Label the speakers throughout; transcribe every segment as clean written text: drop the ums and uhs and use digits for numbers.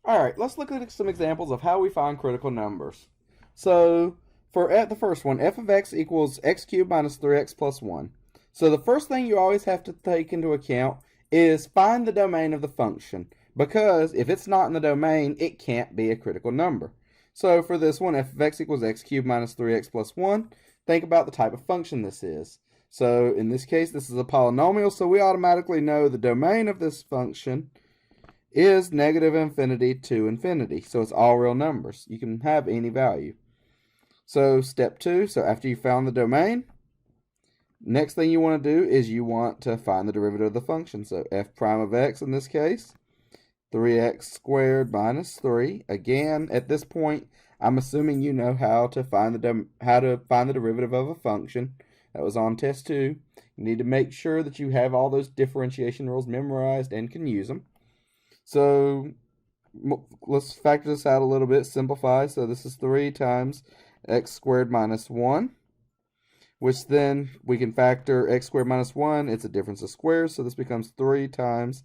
Speaker 1: Alright, let's look at some examples of how we find critical numbers. So, for the first one, f of x equals x cubed minus 3x plus 1. So the first thing you always have to take into account is find the domain of the function, because if it's not in the domain, it can't be a critical number. So for this one, f of x equals x cubed minus 3x plus 1, think about the type of function this is. So in this case, this is a polynomial, so we automatically know the domain of this function is negative infinity to infinity. So it's all real numbers. You can have any value. So step 2, so after you found the domain, next thing you want to do is you want to find the derivative of the function. So f prime of x in this case, 3x squared minus 3. Again, at this point, I'm assuming you know how to find the derivative of a function. That was on test 2. You need to make sure that you have all those differentiation rules memorized and can use them. So let's factor this out a little bit, simplify. So this is 3 times x squared minus 1, which then we can factor x squared minus 1. It's a difference of squares, so this becomes 3 times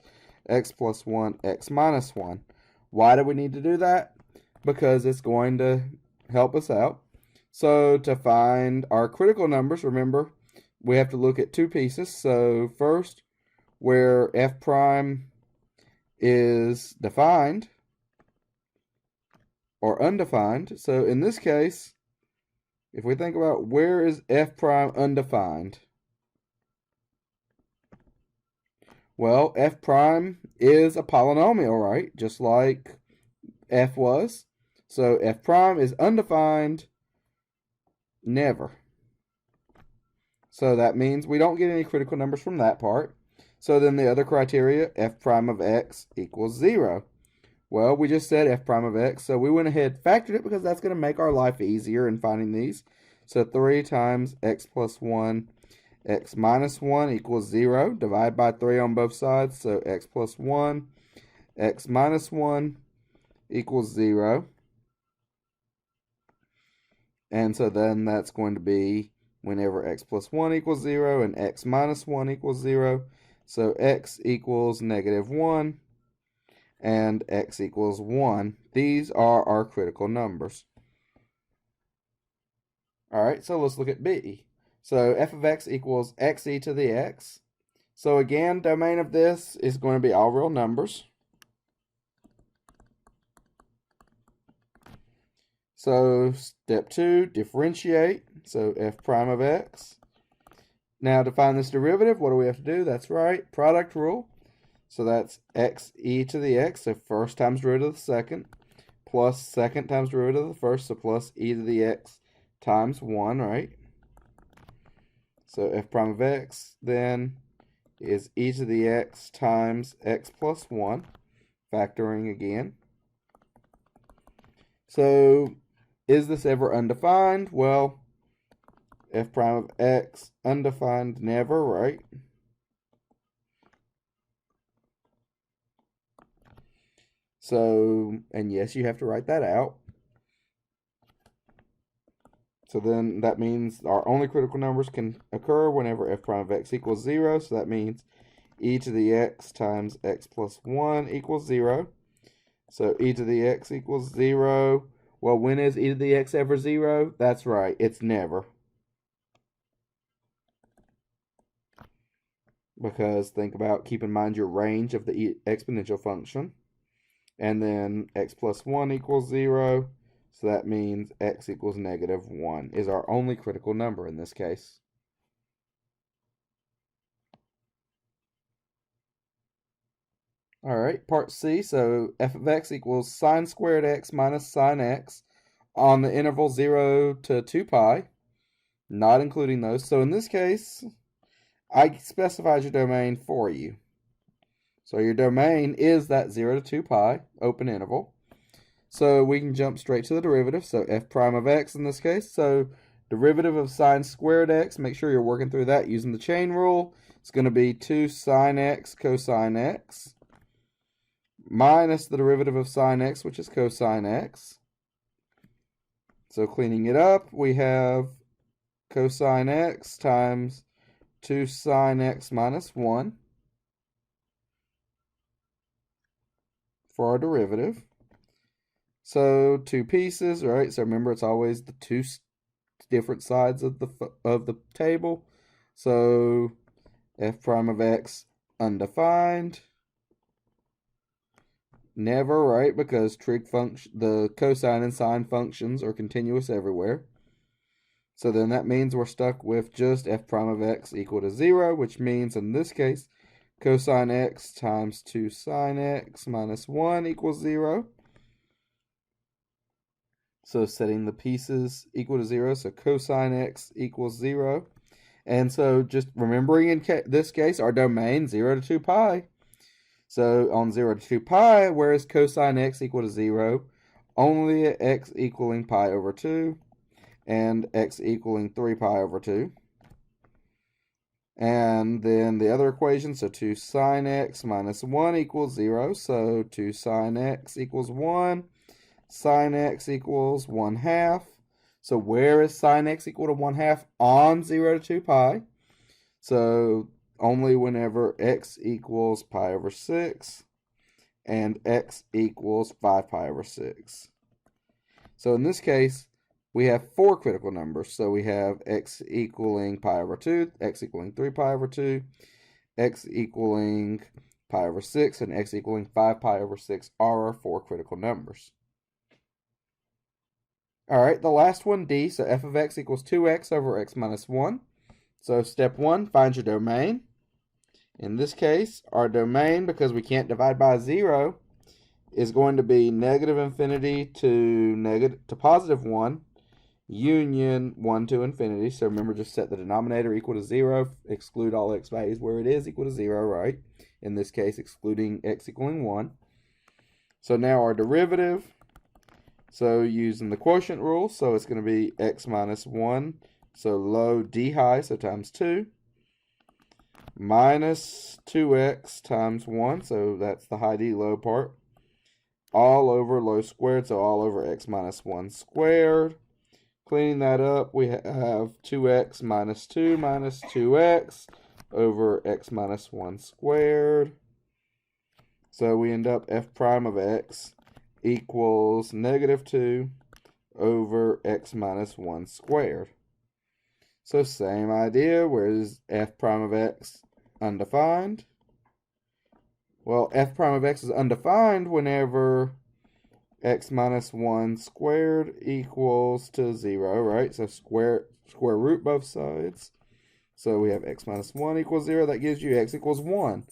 Speaker 1: x plus 1, x minus 1. Why do we need to do that? Because it's going to help us out. So to find our critical numbers, remember, we have to look at two pieces. So first, where f prime is defined or undefined. So in this case, if we think about where is f prime undefined, well, f prime is a polynomial, right? Just like f was. So f prime is undefined, never. So that means we don't get any critical numbers from that part. So then the other criteria, f prime of x equals 0. Well, we just said f prime of x, so we went ahead and factored it because that's going to make our life easier in finding these. So 3 times x plus 1, x minus 1 equals 0. Divide by 3 on both sides, so x plus 1, x minus 1 equals 0. And so then that's going to be whenever x plus 1 equals 0 and x minus 1 equals 0. So x equals negative 1 and x equals 1. These are our critical numbers. All right, so let's look at B. So f of x equals xe to the x. So again, domain of this is going to be all real numbers. So step 2, differentiate. So f prime of x. Now to find this derivative, what do we have to do? That's right, product rule. So that's xe to the x, so first times derivative of the second, plus second times derivative of the first, so plus e to the x times 1, right? So f prime of x then is e to the x times x plus 1, factoring again. So is this ever undefined? Well, f prime of x, undefined, never, right? So, and yes, you have to write that out. So then that means our only critical numbers can occur whenever f prime of x equals 0. So that means e to the x times x plus 1 equals 0. So e to the x equals 0. Well, when is e to the x ever 0? That's right, it's never. Because think about, keep in mind your range of the exponential function. And then x plus 1 equals 0. So that means x equals negative 1 is our only critical number in this case. All right, part C. So f of x equals sine squared x minus sine x on the interval 0 to 2 pi, not including those. So in this case, I specified your domain for you. So your domain is that 0 to 2 pi, open interval. So we can jump straight to the derivative. So f prime of x in this case. So derivative of sine squared x, make sure you're working through that using the chain rule. It's going to be 2 sine x cosine x minus the derivative of sine x, which is cosine x. So cleaning it up, we have cosine x times 2 sine x minus 1 for our derivative. So 2 pieces, right? So remember, it's always the two different sides of the table. So f prime of x undefined. Never, right? Because trig function, the cosine and sine functions are continuous everywhere. So then that means we're stuck with just f prime of x equal to 0, which means in this case, cosine x times 2 sine x minus 1 equals 0. So setting the pieces equal to 0, so cosine x equals 0. And so just remembering in this case, our domain 0 to 2 pi. So on 0 to 2 pi, where is cosine x equal to 0? Only at x equaling pi over 2 and x equaling 3 pi over 2. And then the other equation, so 2 sine x minus 1 equals 0. So 2 sine x equals 1. Sine x equals 1/2. So where is sine x equal to 1/2? On 0 to 2 pi. So only whenever x equals pi over 6 and x equals 5 pi over 6. So in this case, we have 4 critical numbers. So we have x equaling pi over 2, x equaling 3 pi over 2, x equaling pi over 6, and x equaling 5 pi over 6 are our 4 critical numbers. All right, the last one, D, so f of x equals 2x over x minus 1. So step 1, find your domain. In this case, our domain, because we can't divide by 0, is going to be negative infinity to positive 1, union 1 to infinity. So remember, just set the denominator equal to 0, exclude all x values where it is equal to 0, right? In this case, excluding x equaling 1. So now our derivative, so using the quotient rule, so it's going to be x minus 1, so low d high, so times 2, minus 2x times 1, so that's the high d low part, all over low squared, so all over x minus 1 squared. Cleaning that up, we have 2x minus 2 minus 2x over x minus 1 squared. So we end up f prime of x equals negative 2 over x minus 1 squared. So same idea, where is f prime of x undefined? Well, f prime of x is undefined whenever x minus 1 squared equals to 0, right? So square root both sides. So we have x minus 1 equals 0. That gives you x equals 1.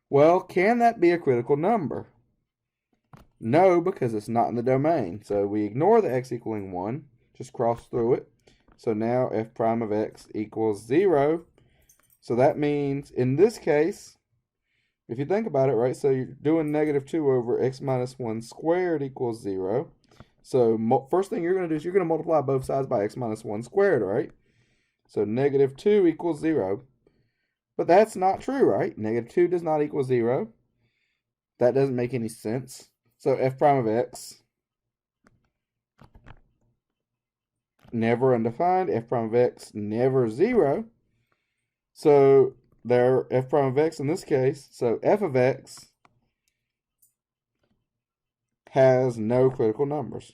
Speaker 1: Well, can that be a critical number? No, because it's not in the domain. So we ignore the x equaling 1, just cross through it. So now f prime of x equals 0. So that means, in this case, if you think about it, right, so you're doing negative 2 over x minus 1 squared equals 0. So first thing you're going to do is you're going to multiply both sides by x minus 1 squared, right? So negative 2 equals 0. But that's not true, right? Negative 2 does not equal 0. That doesn't make any sense. So f prime of x, never undefined. F prime of x, never 0. So there, f prime of x in this case, so f of x has no critical numbers.